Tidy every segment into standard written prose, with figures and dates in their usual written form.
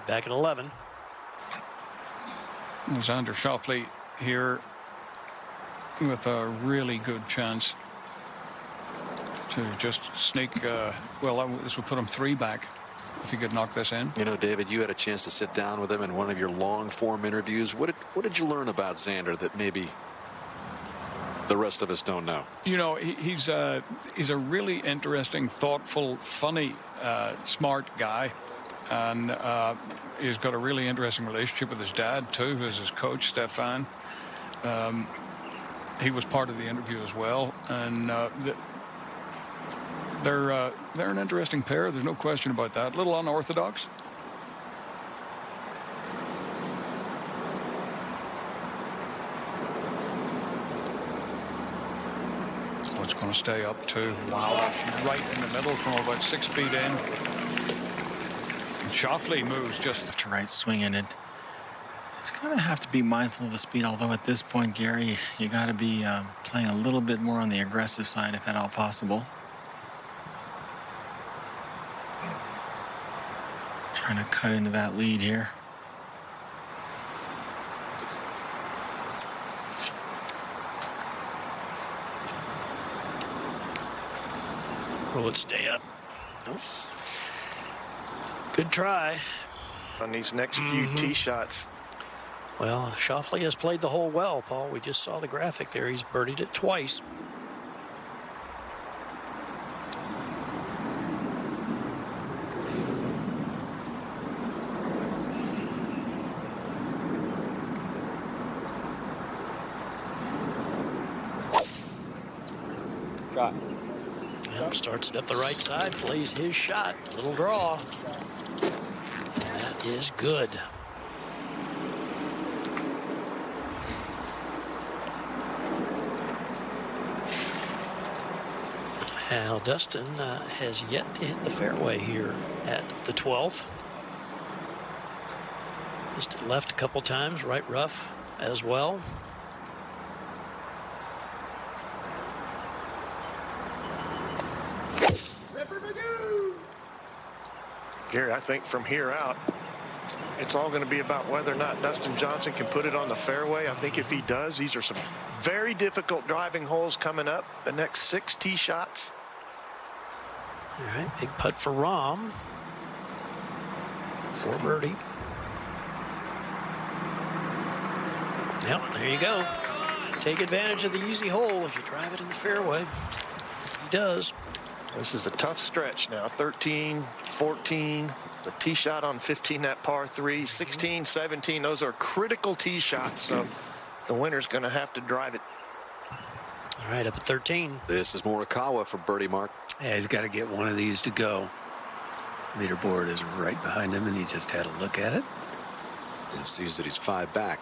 Right back at 11. Xander Schaufelle here with a really good chance to just sneak. Well, this would put him 3 back if he could knock this in. You know, David, you had a chance to sit down with him in one of your long-form interviews. What did you learn about Xander that maybe the rest of us don't know? You know, he's a really interesting, thoughtful, funny, smart guy, and he's got a really interesting relationship with his dad too, who's his coach, Stefan. He was part of the interview as well, and they're an interesting pair. There's no question about that. A little unorthodox. It's going to stay up too. Wow, that's right in the middle from about 6 feet in. And Schaufelle moves just to right swing in it. It's going to have to be mindful of the speed, although at this point, Gary, you got to be playing a little bit more on the aggressive side if at all possible. Trying to cut into that lead here. Will it stay up? Nope. Good try. On these next few tee shots. Well, Schaufelle has played the hole well, Paul. We just saw the graphic there. He's birdied it twice. Shot. Yep, starts it up the right side, plays his shot. Little draw. That is good. Now, Dustin has yet to hit the fairway here at the 12th. Missed it left a couple times, right rough as well. Gary, I think from here out, it's all going to be about whether or not Dustin Johnson can put it on the fairway. I think if he does, these are some very difficult driving holes coming up. The next 6 tee shots. All right, big putt for Rahm. For birdie. Yep, there you go. Take advantage of the easy hole if you drive it in the fairway. He does. This is a tough stretch now. 13, 14, the tee shot on 15, that par 3, 16, 17. Those are critical tee shots, so the winner's going to have to drive it. All right, up at 13. This is Morikawa for birdie mark. Yeah, he's got to get one of these to go. Leaderboard is right behind him, and he just had a look at it. And sees that he's 5 back.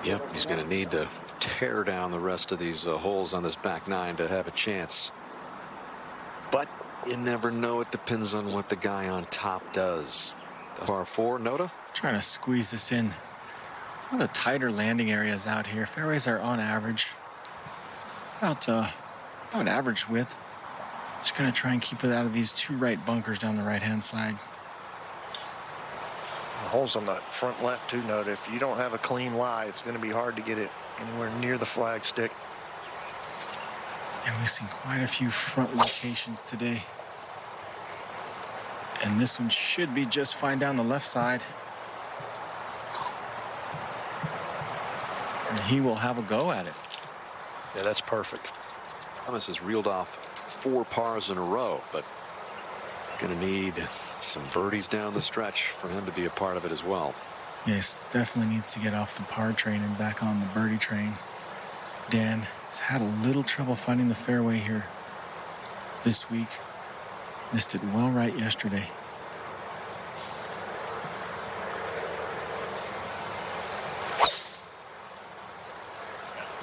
Yep, he's going to need to tear down the rest of these holes on this back 9 to have a chance. But you never know. It depends on what the guy on top does. Par 4, Noda? Trying to squeeze this in. One of the tighter landing areas out here. Fairways are on average about average width. Just going to try and keep it out of these 2 right bunkers down the right-hand side. The holes on the front left too, Noda. If you don't have a clean lie, it's going to be hard to get it anywhere near the flagstick. And we've seen quite a few front locations today. And this one should be just fine down the left side. And he will have a go at it. Yeah, that's perfect. Thomas has reeled off 4 pars in a row, but going to need some birdies down the stretch for him to be a part of it as well. Yes, definitely needs to get off the par train and back on the birdie train. Dan has had a little trouble finding the fairway here this week. Missed it well right yesterday.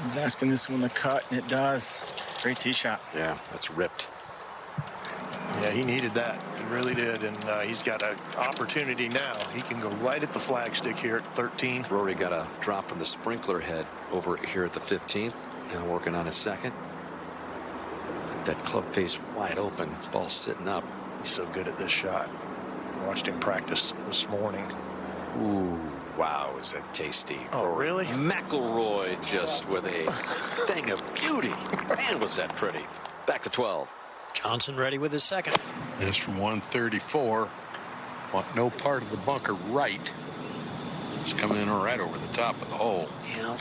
He's asking this one to cut, and it does. Great tee shot. Yeah, that's ripped. Yeah, he needed that. He really did, and he's got an opportunity now. He can go right at the flagstick here at 13. Rory got a drop from the sprinkler head over here at the 15th. Now working on his second. That club face wide open. Ball sitting up. He's so good at this shot. I watched him practice this morning. Ooh, wow, is that tasty. Oh, really? McIlroy just with a thing of beauty. Man, was that pretty. Back to 12. Johnson ready with his second. This from 134. Want no part of the bunker right. It's coming in right over the top of the hole. Yeah.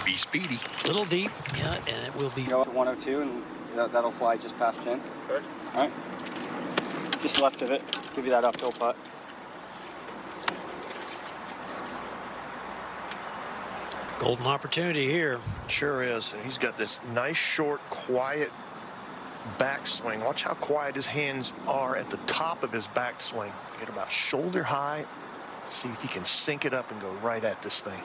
Be speedy. Little deep. Yeah, and it will be. Go to 102, and that'll fly just past pin. Good. All right. Just left of it. Give you that uphill putt. Golden opportunity here. Sure is. And he's got this nice, short, quiet backswing. Watch how quiet his hands are at the top of his backswing. Get about shoulder high. See if he can sink it up and go right at this thing.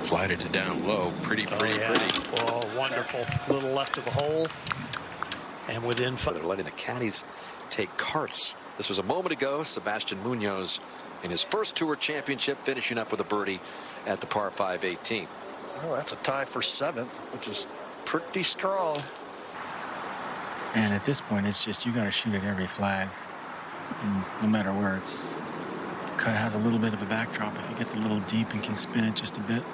Flighted it down low. Pretty. Oh, wonderful. Little left of the hole. And within But they're letting the caddies take carts. This was a moment ago. Sebastian Munoz in his first Tour Championship, finishing up with a birdie at the par 5 18th. Well, that's a tie for 7th, which is pretty strong. And at this point, it's just you got to shoot at every flag, and no matter where it's. Cut has a little bit of a backdrop if he gets a little deep and can spin it just a bit.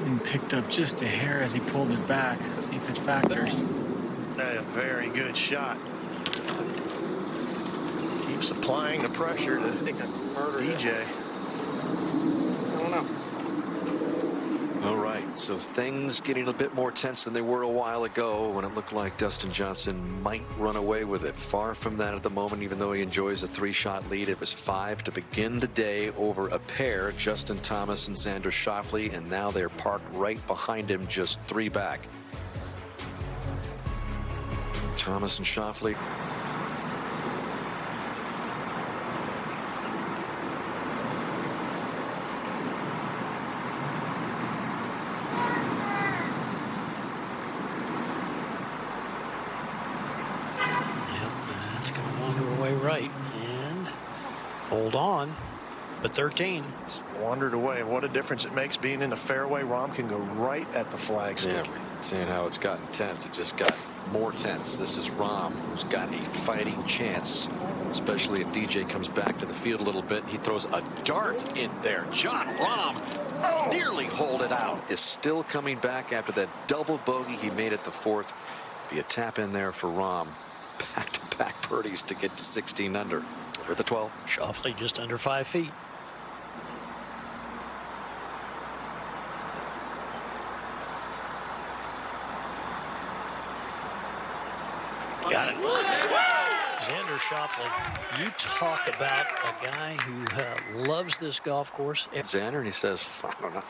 And picked up just a hair as he pulled it back. See if it factors. A very good shot. Keeps applying the pressure to DJ. I don't know. All right, so things getting a bit more tense than they were a while ago when it looked like Dustin Johnson might run away with it. Far from that at the moment, even though he enjoys a 3-shot lead. It was 5 to begin the day over a pair, Justin Thomas and Xander Schaufelle, and now they're parked right behind him, just 3 back. Thomas and Schaufelle. It's going to wander away right and hold on. But 13. Wandered away. What a difference it makes being in the fairway. Rahm can go right at the flagstick. Yeah, seeing how it's gotten tense, it just got more tense. This is Rahm, who's got a fighting chance, especially if DJ comes back to the field a little bit. He throws a dart in there. Jon Rahm nearly holed it out. Is still coming back after that double bogey he made at the 4th. Be a tap in there for Rahm. Back-to-back birdies to get to 16 under. We're at the 12. Schaufelle just under 5 feet. Got it. Xander Schaufelle, you talk about a guy who loves this golf course. Xander, and he says, I don't know,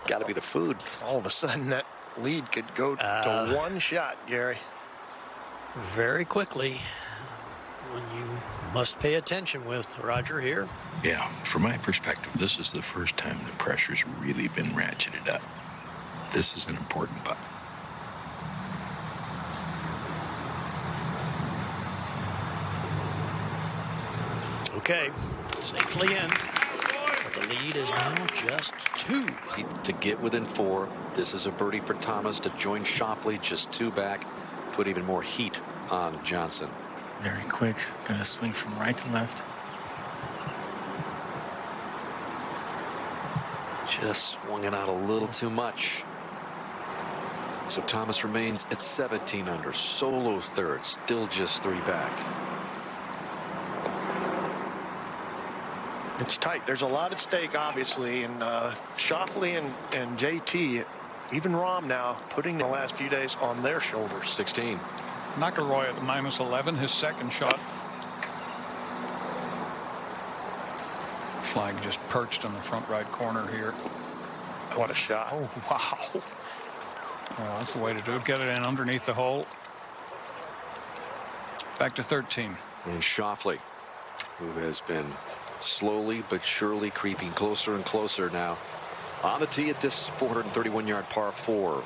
got to be the food. All of a sudden, that lead could go to 1 shot, Gary. Very quickly, when you must pay attention with Roger here. Yeah, from my perspective, this is the first time the pressure's really been ratcheted up. This is an important putt. Okay, safely in. But the lead is now just 2. To get within 4, this is a birdie for Thomas to join Schaufelle, just 2 back. Put even more heat on Johnson. Very quick. Gonna swing from right to left. Just swung it out a little too much. So Thomas remains at 17 under. Solo third. Still just 3 back. It's tight. There's a lot at stake, obviously. And Schaufelle and JT, even Rahm now, putting the last few days on their shoulders. 16. McIlroy at the -11, his second shot. Flag just perched on the front right corner here. What a shot. Oh, wow. Well, that's the way to do it. Get it in underneath the hole. Back to 13. And Schaufelle, who has been slowly but surely creeping closer and closer now on the tee at this 431-yard par 4.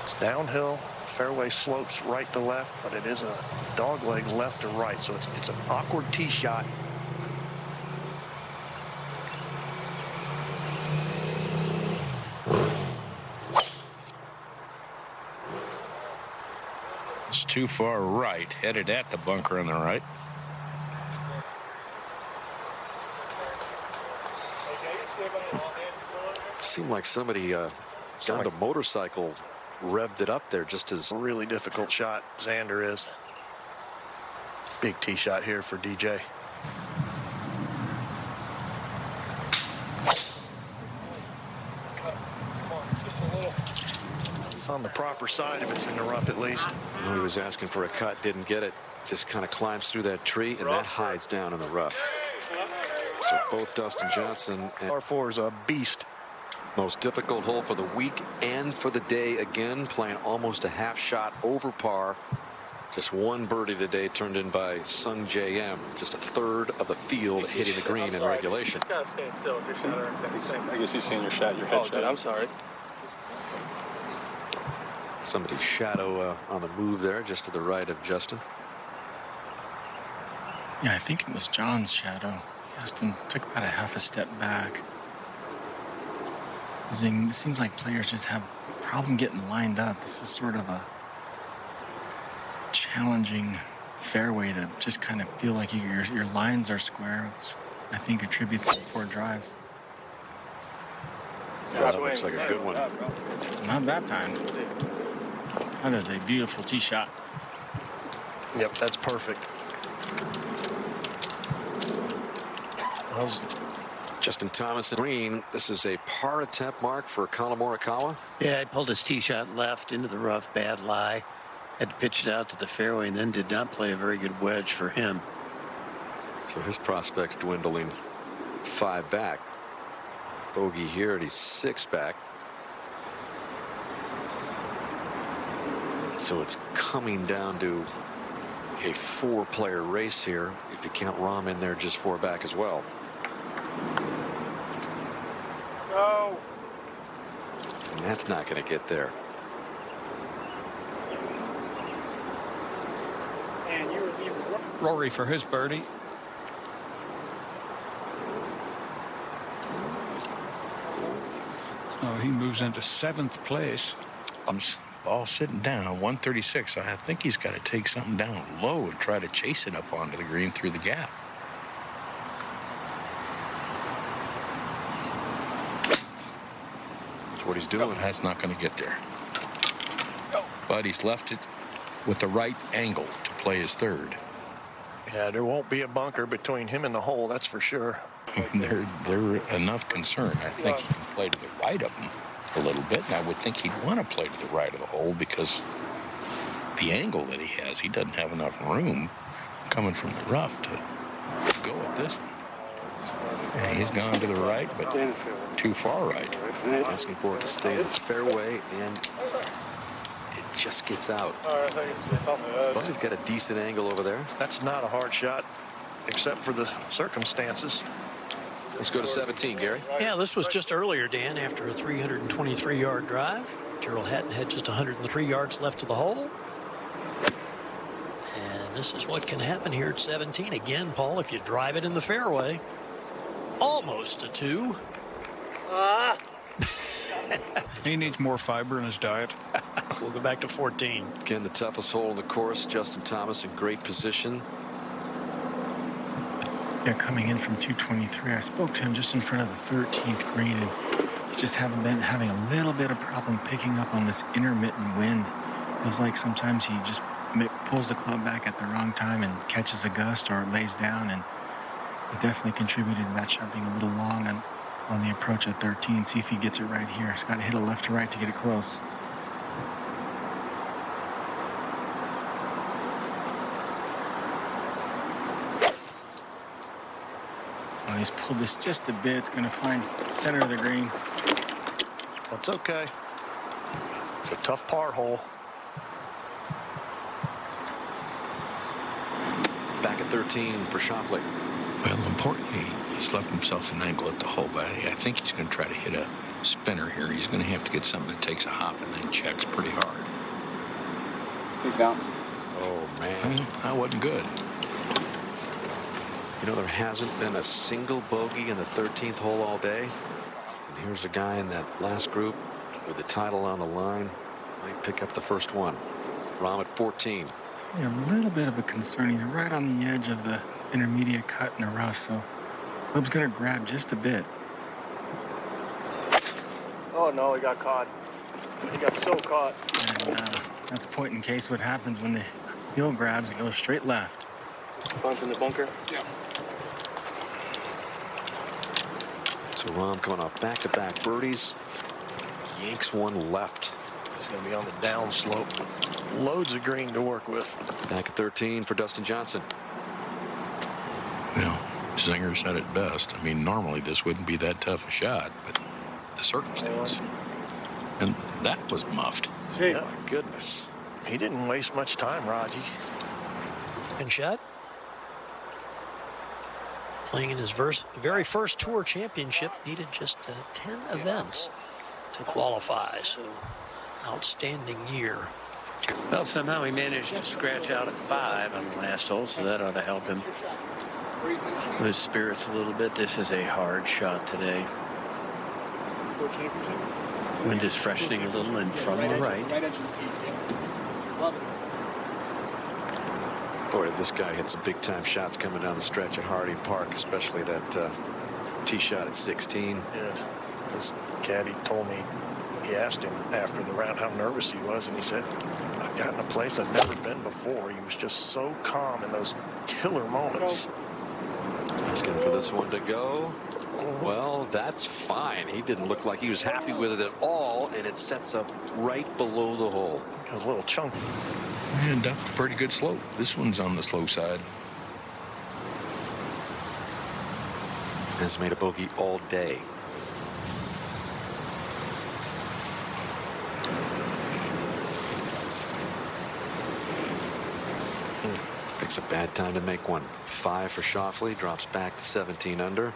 It's downhill. Fairway slopes right to left, but it is a dog leg left to right, so it's an awkward tee shot. It's too far right, headed at the bunker on the right. Seemed like somebody got a motorcycle, revved it up there just as. Really difficult shot, Xander is. Big tee shot here for DJ. Just a little. It's on the proper side if it's in the rough at least. He was asking for a cut, didn't get it. Just kind of climbs through that tree, and that hides down in the rough. So both Dustin Johnson and Par 4 is a beast. most difficult hole for the week and for the day again, playing almost a half shot over par. Just one birdie today turned in by Sung J.M. Just a third of the field hitting the green in regulation. You just gotta stand still. Your shot. I guess he's seeing your shot. Your head shot. I'm sorry. Somebody's shadow on the move there, just to the right of Justin. Yeah, I think it was John's shadow. Justin took about a half a step back. Zing, it seems like players just have a problem getting lined up. This is sort of a challenging fairway to just kind of feel like your lines are square, which I think attributes to poor drives. Yeah, that looks like a good one. Not that time. That is a beautiful tee shot. Yep, that's perfect. Well, Justin Thomas and green. This is a par attempt mark for Colin Morikawa. Yeah, he pulled his tee shot left into the rough, bad lie. Had to pitch it out to the fairway and then did not play a very good wedge for him. So his prospects dwindling 5 back. Bogey here, and he's 6 back. So it's coming down to a 4-player race here. If you count Rahm in there, just 4 back as well. No. And that's not going to get there. And you were even. Rory for his birdie. So he moves into 7th place. Ball sitting down, 136. So I think he's got to take something down low and try to chase it up onto the green through the gap. That's what he's doing. That's not going to get there. But he's left it with the right angle to play his third. yeah, there won't be a bunker between him and the hole, that's for sure. They're enough concerned. I think he can play to the right of him a little bit, and I would think he'd want to play to the right of the hole because the angle that he has, he doesn't have enough room coming from the rough to go at this one. And he's gone to the right, but too far right. Asking for it to stay in the fairway, and it just gets out. But he's got a decent angle over there. That's not a hard shot, except for the circumstances. Let's go to 17, Gary. Yeah, this was just earlier, Dan, after a 323-yard drive. Gerald Hatton had just 103 yards left to the hole. And this is what can happen here at 17. Again, Paul, if you drive it in the fairway, almost a 2. He needs more fiber in his diet. We'll go back to 14. Again, the toughest hole in the course. Justin Thomas in great position. Yeah, coming in from 223, I spoke to him just in front of the 13th green, and he just haven't been having a little bit of problem picking up on this intermittent wind. It's like sometimes he just pulls the club back at the wrong time and catches a gust or lays down, and it definitely contributed to that shot being a little long on the approach at 13. See if he gets it right here. He's got to hit it left to right to get it close. Oh, he's pulled this just a bit. It's going to find center of the green. That's okay. It's a tough par hole. Back at 13 for Schaufelle. Well, importantly, he's left himself an angle at the hole, but I think he's going to try to hit a spinner here. He's going to have to get something that takes a hop and then checks pretty hard. Big bounce. Oh, man. I mean, that wasn't good. You know, there hasn't been a single bogey in the 13th hole all day. And here's a guy in that last group with the title on the line. Might pick up the first one. Rahm at 14. Yeah, a little bit of a concern. He's right on the edge of the intermediate cut in the rough, so club's going to grab just a bit. Oh, no, he got caught. He got so caught. And that's point in case what happens when the heel grabs and goes straight left. Buns in the bunker? Yeah. So Rahm coming off back-to-back birdies. Yanks one left. He's going to be on the down slope. Loads of green to work with. Back at 13 for Dustin Johnson. Well, Zinger said it best. I mean, normally this wouldn't be that tough a shot, but the circumstance. And that was muffed. Gee, my goodness. He didn't waste much time, Raji. And shot. Playing in his very first Tour Championship, needed just 10 events to qualify. So, outstanding year. Well, somehow he managed to scratch out at 5 on the last hole, so that ought to help him with his spirits a little bit. This is a hard shot today. Wind is freshening a little in from the right. Boy, this guy hit some big-time shots coming down the stretch at Harding Park, especially that tee shot at 16. Yeah. His caddy told me, he asked him after the round how nervous he was, and he said, I got in a place I've never been before. He was just so calm in those killer moments. Asking for this one to go. Well, that's fine. He didn't look like he was happy with it at all, and it sets up right below the hole. Got a little chunky. And up a pretty good slope. This one's on the slow side. Has made a bogey all day. Picks a bad time to make one. 5 for Schaufelle, drops back to 17 under.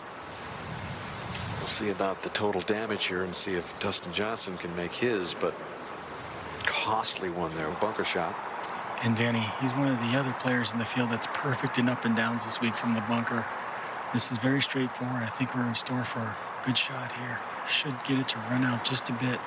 We'll see about the total damage here and see if Dustin Johnson can make his, but costly one there. Bunker shot. And Danny, he's one of the other players in the field that's perfect in up and downs this week from the bunker. This is very straightforward. I think we're in store for a good shot here. Should get it to run out just a bit.